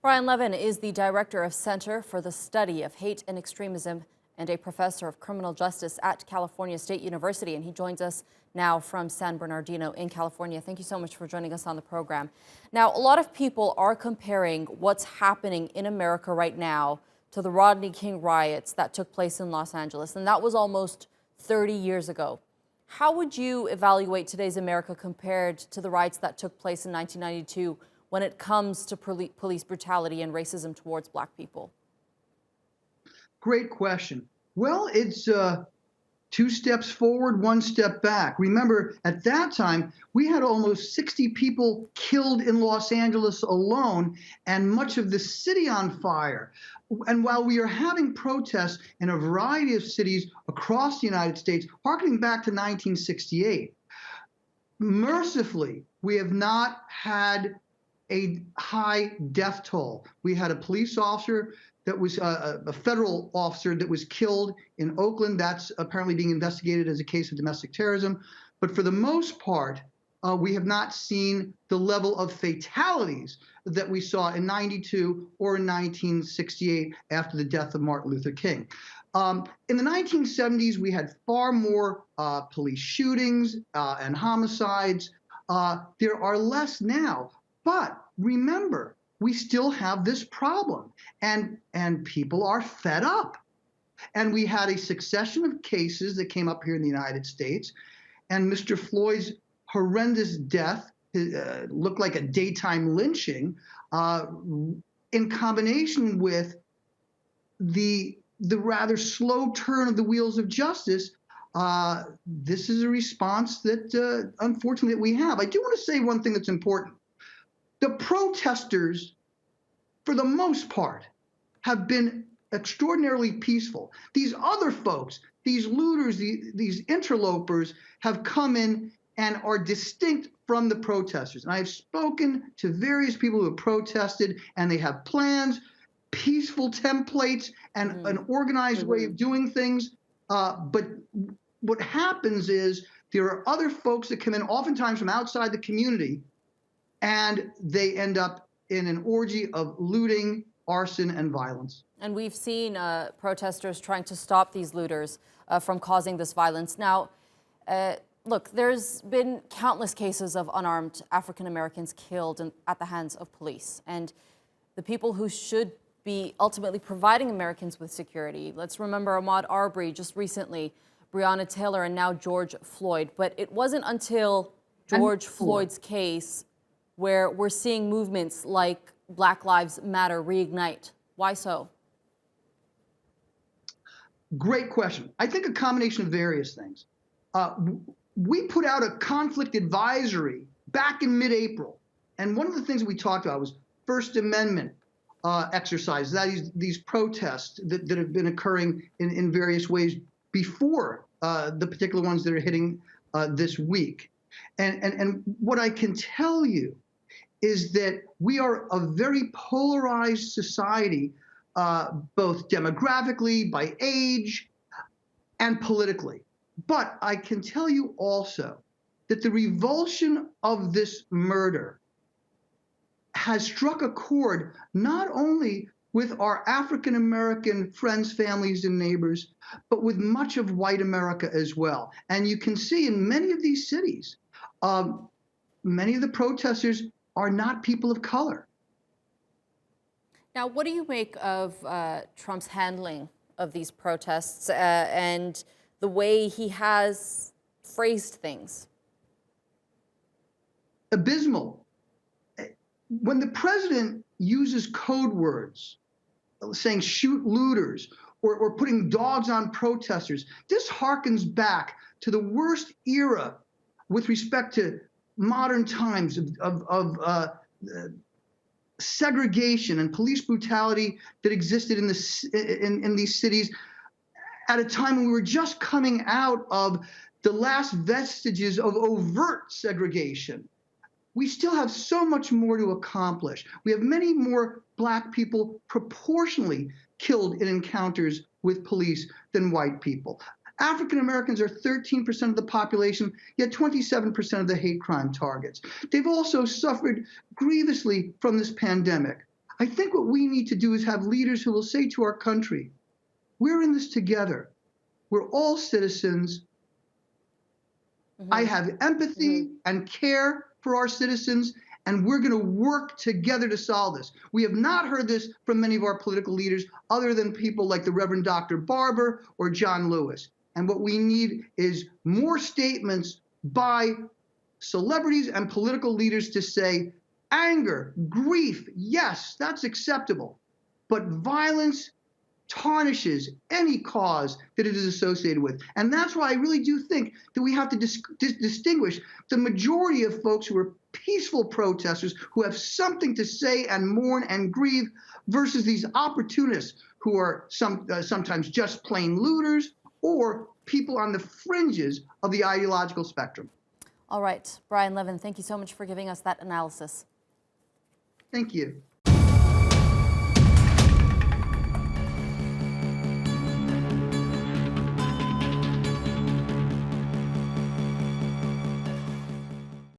Brian Levin is the director of Center for the Study of Hate and Extremism and a professor of criminal justice at California State University. And he joins us now from San Bernardino in California. Thank you so much for joining us on the program. Now, a lot of people are comparing what's happening in America right now to the Rodney King riots that took place in Los Angeles. And that was almost 30 years ago. How would you evaluate today's America compared to the riots that took place in 1992 when it comes to police brutality and racism towards Black people? Great question. Well, it's two steps forward, one step back. Remember, at that time, we had almost 60 people killed in Los Angeles alone and much of the city on fire. And while we are having protests in a variety of cities across the United States, harkening back to 1968, mercifully, we have not had a high death toll. We had a police officer that was a federal officer that was killed in Oakland. That's apparently being investigated as a case of domestic terrorism. But for the most part, we have not seen the level of fatalities that we saw in 92 or in 1968 after the death of Martin Luther King. In the 1970s, we had far more police shootings and homicides. There are less now. But remember, we still have this problem, and people are fed up. And we had a succession of cases that came up here in the United States, and Mr. Floyd's horrendous death looked like a daytime lynching in combination with the rather slow turn of the wheels of justice. This is a response that, unfortunately, that we have. I do want to say one thing that's important. The protesters, for the most part, have been extraordinarily peaceful. These other folks, these looters, these interlopers, have come in and are distinct from the protesters. And I've spoken to various people who have protested, and they have plans, peaceful templates, and an organized way of doing things. But what happens is there are other folks that come in, oftentimes from outside the community, and they end up in an orgy of looting, arson, and violence. And we've seen protesters trying to stop these looters from causing this violence. Now, look, there's been countless cases of unarmed African Americans killed at the hands of police. And the people who should be ultimately providing Americans with security, let's remember Ahmaud Arbery just recently, Breonna Taylor, and now George Floyd. But it wasn't until George Floyd's case where we're seeing movements like Black Lives Matter reignite. Why so? Great question. I think a combination of various things. We put out a conflict advisory back in mid-April, and one of the things that we talked about was First Amendment exercises, that is, these protests that have been occurring in various ways before the particular ones that are hitting this week. And what I can tell you is that we are a very polarized society, both demographically, by age, and politically. But I can tell you also that the revulsion of this murder has struck a chord not only with our African American friends, families, and neighbors, but with much of white America as well. And you can see in many of these cities, many of the protesters are not people of color. Now, what do you make of Trump's handling of these protests and the way he has phrased things? Abysmal. When the president uses code words, saying shoot looters or putting dogs on protesters, this harkens back to the worst era with respect to modern times of segregation and police brutality that existed in these cities at a time when we were just coming out of the last vestiges of overt segregation. We still have so much more to accomplish. We have many more Black people proportionally killed in encounters with police than white people. African Americans are 13% of the population, yet 27% of the hate crime targets. They've also suffered grievously from this pandemic. I think what we need to do is have leaders who will say to our country, we're in this together. We're all citizens. I have empathy and care for our citizens, and we're going to work together to solve this. We have not heard this from many of our political leaders other than people like the Reverend Dr. Barber or John Lewis. And what we need is more statements by celebrities and political leaders to say, anger, grief, yes, that's acceptable, but violence tarnishes any cause that it is associated with. And that's why I really do think that we have to distinguish the majority of folks who are peaceful protesters who have something to say and mourn and grieve versus these opportunists who are sometimes just plain looters or people on the fringes of the ideological spectrum. All right, Brian Levin, thank you so much for giving us that analysis. Thank you.